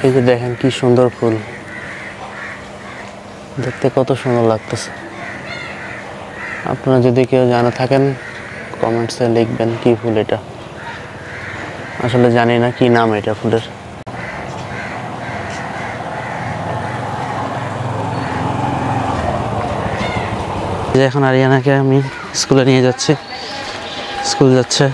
এই যে দেখেন কি সুন্দর ফুল, দেখতে কত সুন্দর লাগতেছে। আপনারা যদি কেউ জানা থাকেন কমেন্টসে লিখবেন কি ফুল এটা। আসলে জানি না কি নাম এটা ফুলের। এখন আরিয়ানাকে আমি স্কুলে নিয়ে যাচ্ছি, স্কুল যাচ্ছে।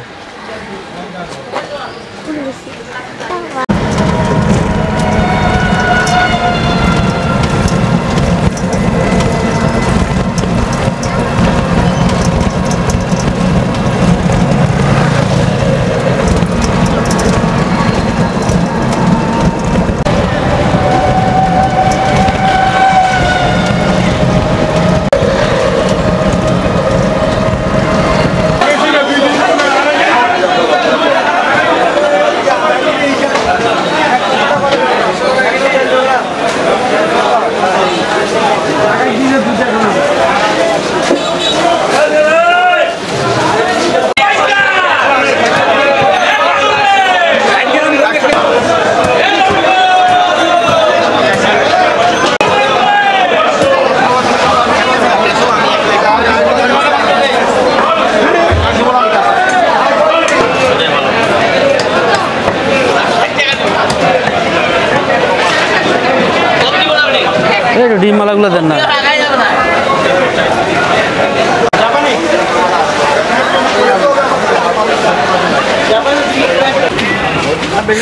ডিম মালাগুলো দেন না।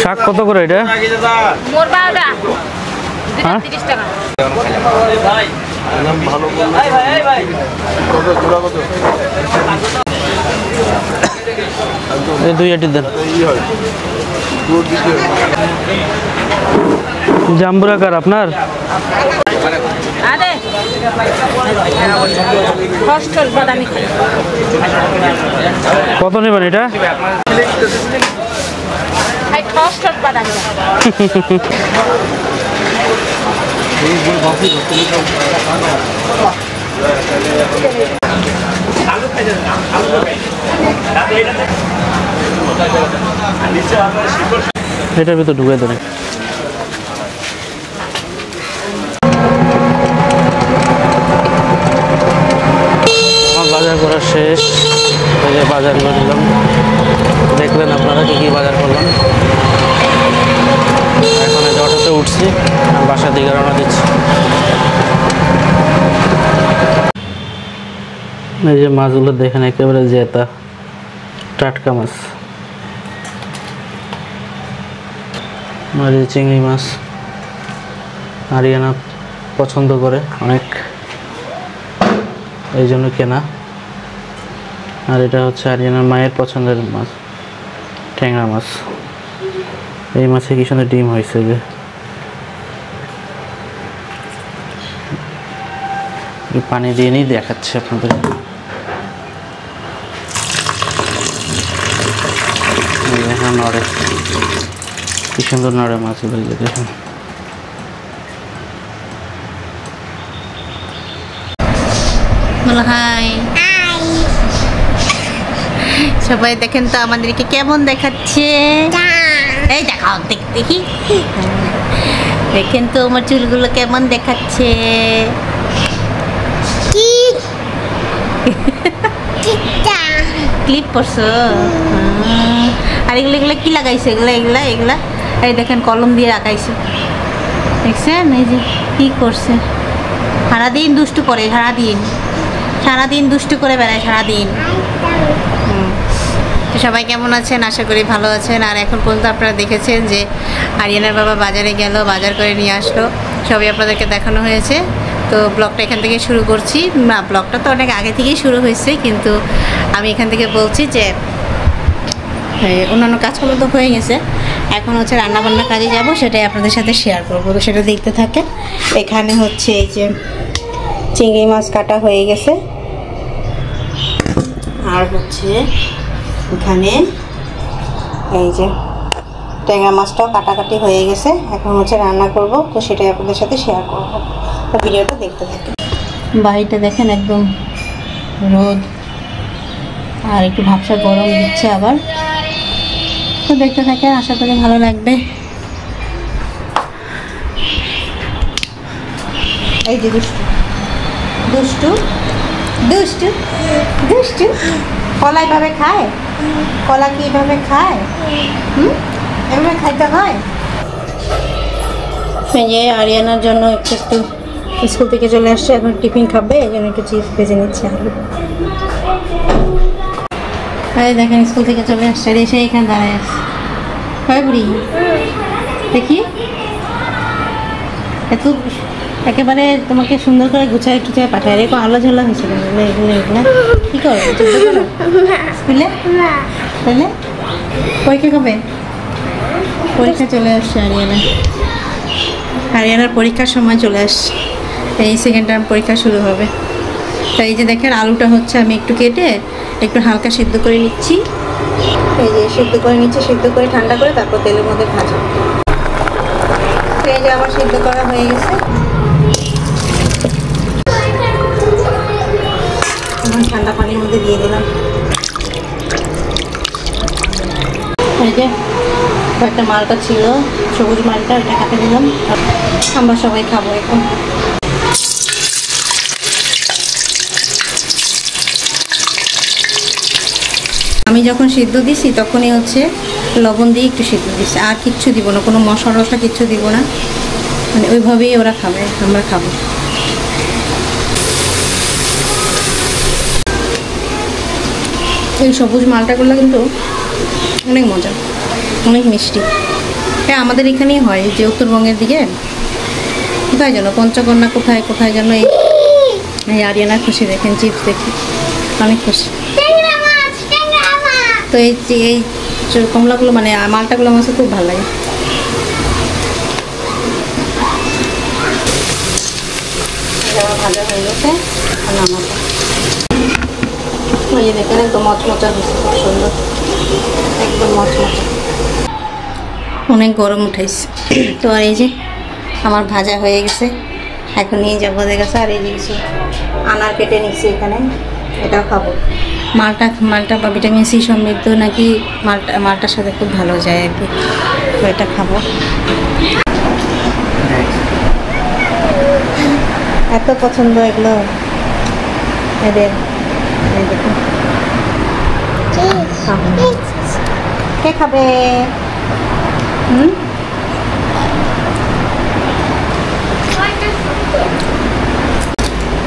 শাক কত করে এটা? দুই আটি দেন। জাম্বুরা কার আপনার? কত নেবেন এটা? এটার ভিতর ঢুকে দেবেন। বাজার করা শেষ, এই যে বাজার করলাম, দেখলেন আপনারা কি কি বাজার করলাম। এখন এই অটোতে উঠছি, বাসার দিকে রওনা দিচ্ছি। এই যে মাছগুলো দেখেন একেবারে জেতা টাটকা মাছ, আর এই চিংড়ি মাছ আরিয়ানা পছন্দ করে অনেক, এই জন্য কেনা। আর এটা হচ্ছে আরিয়ানার মায়ের পছন্দের মাছ, ট্যাংরা মাছ। এই মাছে কি সুন্দর ডিম হয়েছে, যে পানি দিয়ে নিয়ে দেখাচ্ছে আপনাদের। নড়ে, কি সুন্দর নড়ে মাছগুলো, দেখুন। হাই সবাই, দেখেন তো আমাদেরকে কেমন দেখাচ্ছে। এই দেখাও, দেখি, দেখেন তো আমার চুলগুলো কেমন দেখাচ্ছে। ক্লিপ করছো? আর এগুলো কি লাগাইছে? এগুলা এই দেখেন কলম দিয়ে রাখাইছে, দেখছেন? এই যে কি করছে, সারাদিন দুষ্টু করে, সারাদিন দুষ্টু করে বেড়ায় সারাদিন। তো সবাই কেমন আছেন? আশা করি ভালো আছেন। আর এখন পর্যন্ত আপনারা দেখেছেন যে আরিয়ানার বাবা বাজারে গেল, বাজার করে নিয়ে আসলো, সবই আপনাদেরকে দেখানো হয়েছে। তো ব্লগটা এখান থেকে শুরু করছি। না, ব্লগটা তো অনেক আগে থেকেই শুরু হয়েছে, কিন্তু আমি এখান থেকে বলছি যে অন্যান্য কাজগুলো তো হয়ে গেছে, এখন হচ্ছে রান্নাবান্নার কাজে যাব, সেটাই আপনাদের সাথে শেয়ার করবো। তো সেটা দেখতে থাকেন। এখানে হচ্ছে এই যে চিংড়ি মাছ কাটা হয়ে গেছে, আর হচ্ছে এখানে এই যে ট্যাংরা মাছটাও কাটাকাটি হয়ে গেছে। এখন হচ্ছে রান্না করব, তো সেটাই আপনাদের সাথে শেয়ার করব। তো ভিডিওটা দেখতে থাকেন। বাড়িটা দেখেন একদম রোদ, আর একটু ভাবসা গরম দিচ্ছে আবার। তো দেখতে থাকেন, আশা করি ভালো লাগবে। এই যে দুষ্টু দুষ্টু দুষ্টু দুষ্টু কলা এভাবে খায়? কলা কি এভাবে খায়? এভাবে খাইতে হয়? এই যে আরিয়ানার জন্য একটু একটু স্কুল থেকে চলে আসছে, এখন টিফিন খাবে, এই জন্য একটু চিপস ভেজে নিচ্ছে আলু। আরে দেখেন স্কুল থেকে চলে আসছে, আর এসে এখানে দাঁড়ায় আসছে। হয় বুড়ি দেখি এত একেবারে তোমাকে সুন্দর করে গুছায় টুচায় পাঠায়, এরকম আলো ঝোলা হয়েছিল এগুলো এগুলো কী করো স্কুলে? তাহলে পরীক্ষা কবে? পরীক্ষা চলে আসছে আরিয়ানার পরীক্ষার সময় চলে আসছে, এই সেকেন্ড টার্ম পরীক্ষা শুরু হবে। তাই এই যে দেখেন আলুটা হচ্ছে আমি একটু কেটে একটু হালকা সিদ্ধ করে নিচ্ছি, এই যে সিদ্ধ করে নিচ্ছি, সিদ্ধ করে ঠান্ডা করে তারপর তেলের মধ্যে ভাজা। এই যে আমার সিদ্ধ করা হয়ে গেছে, এখন ঠান্ডা পানির মধ্যে দিয়ে দিলাম। এই যে একটা মালটা ছিল সবুজ মালটা, ওটা কাটে দিলাম, আমরা সবাই খাবো এখন। আমি যখন সিদ্ধ দিছি তখনই হচ্ছে লবণ দিয়ে একটু সিদ্ধ দিছি, আর কিচ্ছু দিব না, কোনো মশলা টশলা কিচ্ছু দিব না, মানে ওইভাবেই ওরা খাবে, আমরা খাবো। এই সবুজ মালটাগুলো কিন্তু অনেক মজা, অনেক মিষ্টি। হ্যাঁ আমাদের এখানেই হয়, যে উত্তরবঙ্গের দিকে কোথায় যেন পঞ্চকন্যা কোথায় কোথায় যেন এই আরিয়ানা খুশি, দেখেন চিপস দেখি অনেক খুশি। তো এই কমলাগুলো মানে মালটাগুলো আমার খুব ভালো লাগে। ভাজা হয়ে গেছে, নামাবো। ওই যে দেখেন একদম মচমচা হচ্ছে, খুব সুন্দর, একদম মচমচা, অনেক গরম উঠাইছে। তো আর এই যে আমার ভাজা হয়ে গেছে, এখন নিয়ে যাবো ওদের কাছে। আর এই যে কিছু আনার কেটে নিচ্ছি এখানে, এটাও খাবো। মালটা বা ভিটামিন সি সমৃদ্ধ নাকি মালটার সাথে খুব ভালো যায় আর কি, তো এটা খাবো। এত পছন্দ এগুলো এদের, কে খাবে?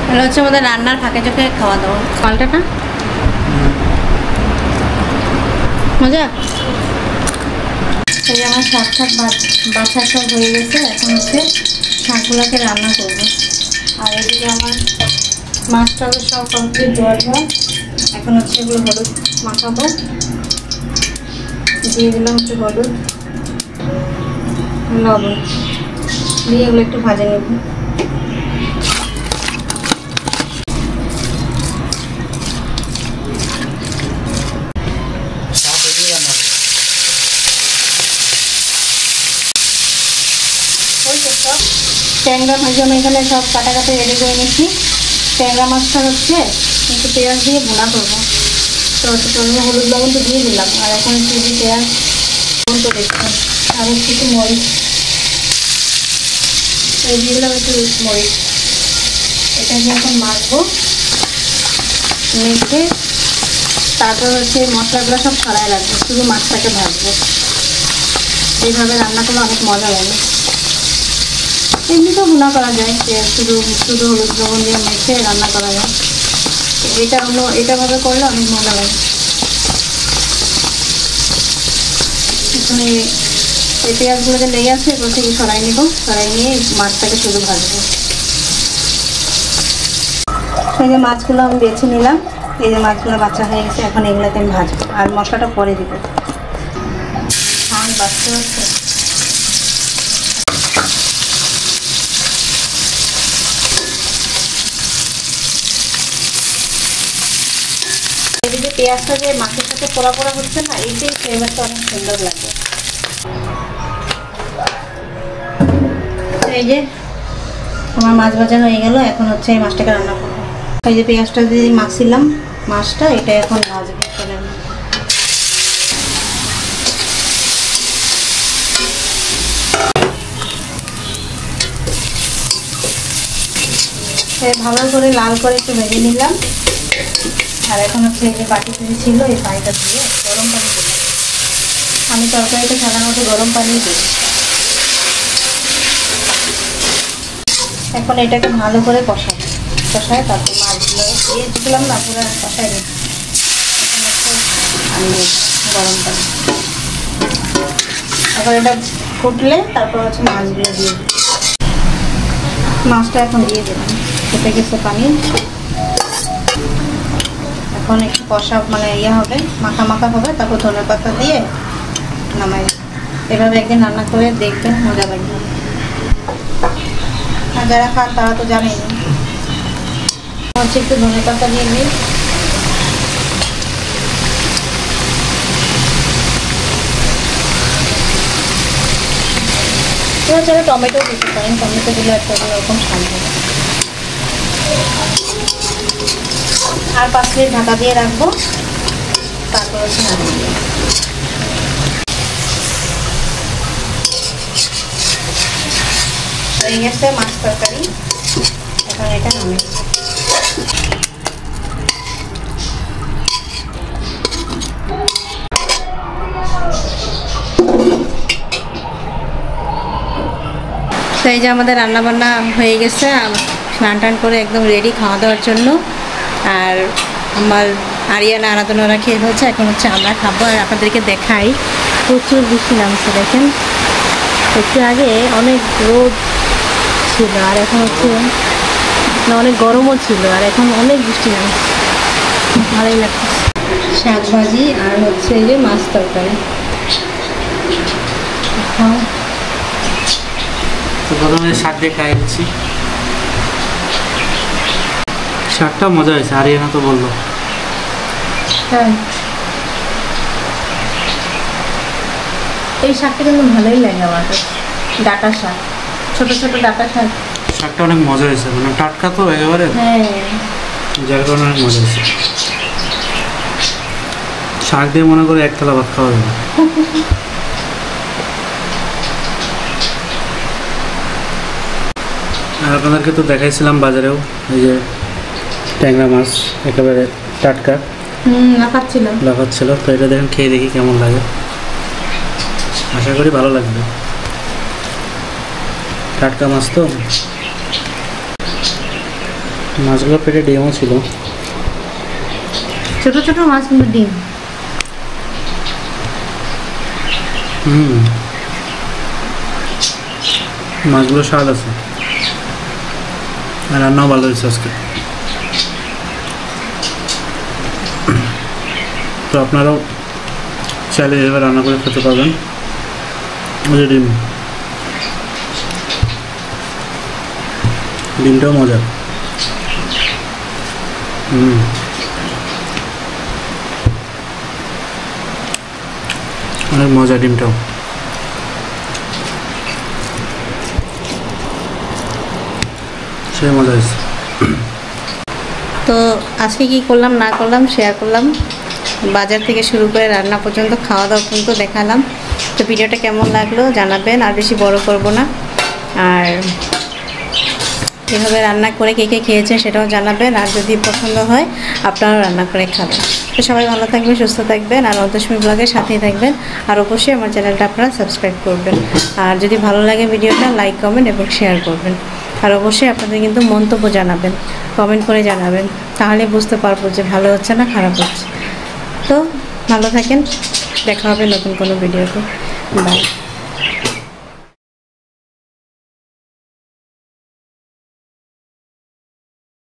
এগুলো হচ্ছে আমাদের রান্নার ফাঁকে চোখে খাওয়া দাওয়া। মালটাটা মজা। এই যে আমার শাক বাছা সব হয়ে গেছে, এখন হচ্ছে শাকগুলোকে রান্না করবো। আর এদিকে আমার মাছটাও সব কমপ্লিট ধোয়া, এখন হচ্ছে এগুলো হলুদ মাখাবো, দিয়ে দিলাম হচ্ছে হলুদ লবণ দিয়ে এগুলো একটু ভাজে নেব। ট্যাংরা ভাজি আমি এখানে সব কাটাকাটি রেডি করে নিচ্ছি। ট্যাংরা মাছটা হচ্ছে একটু পেঁয়াজ দিয়ে ভুনা করবো, তো হলুদ লবণ তো দিয়ে দিলাম, আর এখন একটু পেঁয়াজ লবণ তো দেখলাম, আর হচ্ছে একটু মরিচ দিয়ে দিলাম, একটু মরিচ। এটাকে এখন মাখবো, মেখে তারপর হচ্ছে মশলাগুলো সব ছড়ায় রাখবো, শুধু মাছটাকে ভাজবো। এইভাবে রান্না করলে অনেক মজা লাগে। এমনিতেও ভুনা করা যায়, যে শুধু হলুদ লবণ দিয়ে মেখে রান্না করা যায়, এটাভাবে করলে অনেক মজা লাগে। এখানে এই পেঁয়াজগুলো যে লেগে আছে এগুলো থেকে সরাই নিব, সরাই নিয়ে মাছটাকে শুধু ভাজবো। এই যে মাছগুলো আমি বেছে নিলাম, এই যে মাছগুলো বাছা হয়ে গেছে, এখন এগুলোতে আমি ভাজবো, আর মশলাটা পরে দিব। বাচ্চা হচ্ছে এদিকে পেঁয়াজটা যে মাছের সাথে পোড়া পোড়া হচ্ছে না, এইটাই ফ্লেভারটা অনেক সুন্দর লাগে। এই যে আমার মাছ ভাজা হয়ে গেল, এখন হচ্ছে এই মাছটাকে রান্না করবো। এই যে পেঁয়াজটা দিয়ে মাখছিলাম মাছটা, এটা এখন ভাজবো। ভালো করে লাল করে একটু ভেজে নিলাম। আর এখন হচ্ছে এই যে বাটিতে ছিল এই পানিটা দিয়ে গরম পানি দিলাম। আমি তরকারিটা সাধারণত গরম পানি দিই। এখন এটাকে ভালো করে কষায় তারপর মাছগুলো দিয়ে দিলাম না, পুরো কষায় দিই। আমি গরম পানি এখন এটা ফুটলে তারপর হচ্ছে মাছগুলো দিয়ে দিই। মাছটা এখন দিয়ে দিলাম, ফুটে গেছে পানি। এখন একটু কষা মানে ইয়ে হবে, মাখা মাখা হবে, তারপর ধনেপাতা দিয়ে নামাই। এভাবে একদিন রান্না করে দেখবেন, মজা লাগবে। আর যারা খান তারা তো জানেনি। হচ্ছে একটু ধনেপাতা দিয়ে দিই। এছাড়া টমেটো দিতে পারেন, টমেটো দিলে একটা অন্যরকম স্বাদ হবে। আর 5 মিনিট ঢাকা দিয়ে রাখবো, তারপর হচ্ছে নামিয়ে দেবো। হয়ে গেছে মাছ তরকারি, এখন এটা নামিয়ে দেবো। তো এই যে আমাদের রান্নাবান্না হয়ে গেছে, স্নান টান করে একদম রেডি খাওয়া দাওয়ার জন্য। আর আমার আরিয়ানা আরাধনারা খেয়ে হচ্ছে, এখন হচ্ছে আমরা খাবো। আর আপনাদেরকে দেখাই, প্রচুর বৃষ্টি নামছে। দেখেন একটু আগে অনেক রোদ ছিল, আর এখন হচ্ছে অনেক গরমও ছিল, আর এখন অনেক বৃষ্টি নামছে। ভালোই লাগছে। শাক ভাজি আর হচ্ছে এই যে মাছ তরকারি। তো প্রথমে শাক দিয়ে খাই দিচ্ছি। শাকটা মজা হয়েছে, আরিয়ানা তো বললো। হ্যাঁ, এই শাকটা কিন্তু ভালোই লাগে আমার কাছে। ডাঁটা শাক, ছোট ছোট ডাঁটা শাক। শাকটা অনেক মজা হয়েছে, মানে টাটকা তো একেবারে, হ্যাঁ, যার কারণে অনেক মজা হয়েছে। শাক দিয়ে মনে করে একতলা ভাত খাওয়া যাবে। আর আপনাদেরকে তো দেখাইছিলাম বাজারেও এই যে ট্যাংরা মাছ একেবারে টাটকা লাফাচ্ছিল। তো এটা দেখেন, খেয়ে দেখি কেমন লাগে। আশা করি ভালো লাগবে, টাটকা মাছ তো। মাছগুলো পেটে ডিমও ছিল, ছোট ছোট মাছ কিন্তু ডিম। মাছগুলো স্বাদ আছে, আর রান্নাও ভালো হয়েছে আজকে। তো আপনারাও চাইলে এভাবে রান্না করে খেতে পারবেন। ডিমটাও মজা। অনেক মজা ডিমটাও। সে মজা হয়েছে। তো আজকে কি করলাম না করলাম শেয়ার করলাম। বাজার থেকে শুরু করে রান্না পর্যন্ত, খাওয়া দাওয়া পর্যন্ত দেখালাম। তো ভিডিওটা কেমন লাগলো জানাবেন, আর বেশি বড় করব না। আর এভাবে রান্না করে কে কে খেয়েছে সেটাও জানাবেন, আর যদি পছন্দ হয় আপনারাও রান্না করে খাবেন। তো সবাই ভালো থাকবেন, সুস্থ থাকবেন, আর অন্তস্মী ব্লগের সাথেই থাকবেন। আর অবশ্যই আমার চ্যানেলটা আপনারা সাবস্ক্রাইব করবেন। আর যদি ভালো লাগে ভিডিওটা লাইক, কমেন্ট এবং শেয়ার করবেন। আর অবশ্যই আপনাদের কিন্তু মন্তব্য জানাবেন, কমেন্ট করে জানাবেন, তাহলে বুঝতে পারবো যে ভালো হচ্ছে না খারাপ হচ্ছে। তো ভালো থাকেন, দেখা হবে নতুন কোনো ভিডিওতে। বাই।